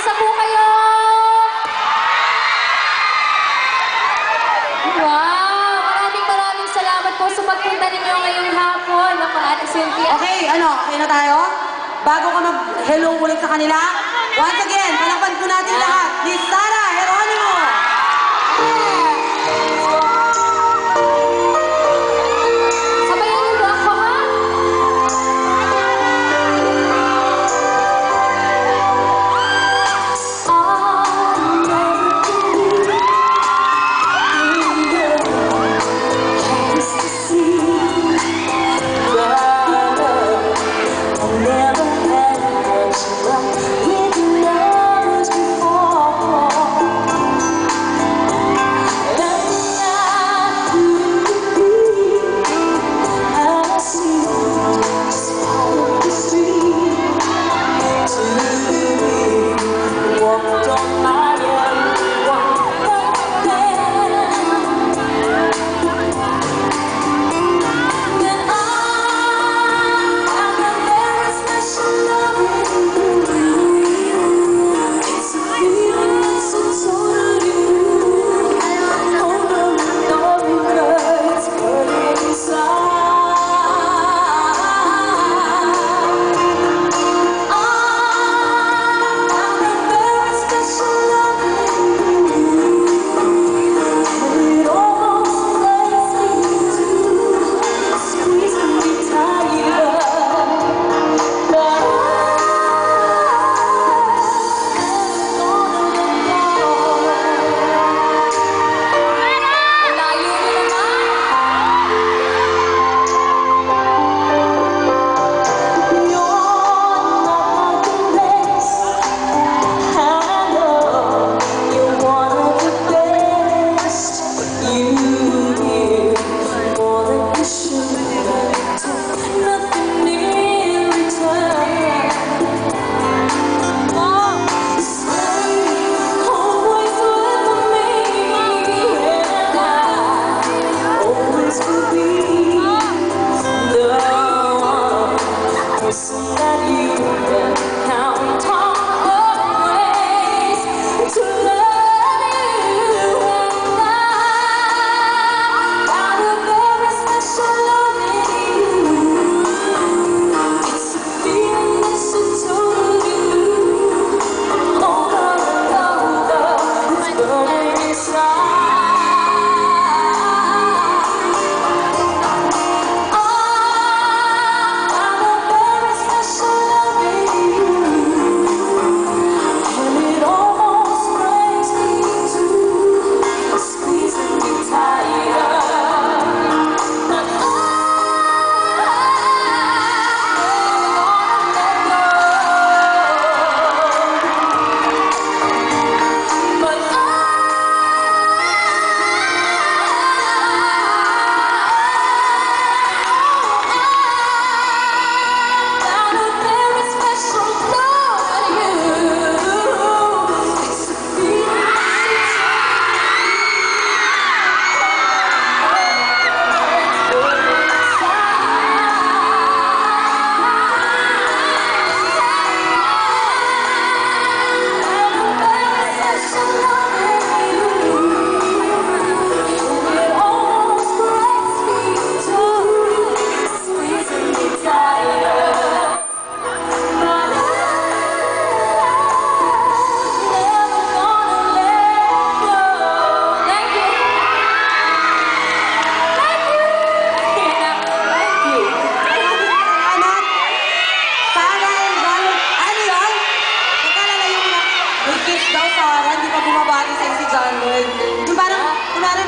Kamusta po kayo? Wow! Maraming salamat po sa pagpunta ninyo ngayong hapon. Ako, Ate Cynthia. Okay, okay na tayo? Bago ka mag-hello ulit sa kanila, once again, palakpan po natin lahat ni Sara Geronimo! Sabayan niyo po ako, ha?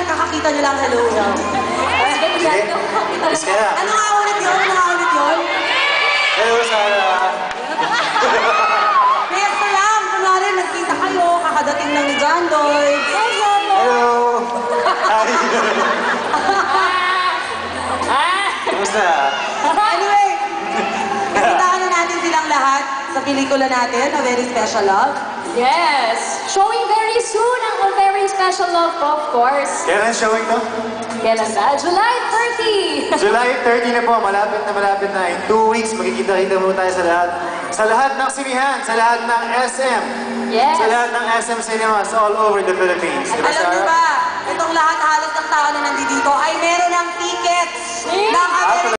Nakakita niyo lang hello. Sige. Miss ka na. Ano nga ulit yun? Hello, Sarah. Kaya salam, kunwari nagkita kayo, kakadating lang ni John Lloyd. Hello. Hi. Kumusta? Anyway, nakitahan na natin silang lahat sa pelikula natin, A Very Special Love. Yes! Showing very soon ang A Very Special Love ko, of course. Kailan showing to? Kailan ba? July 30! July 30 na po, malapit na. In 2 weeks, magkikita-kita mo tayo sa lahat Sa lahat ng sinihan, sa lahat ng SM, Yes. sa lahat ng SM cinemas all over the Philippines. Di ba, Alam niyo Sarah? ba, itong lahat halos ng tao na nandito ay meron ng tickets ng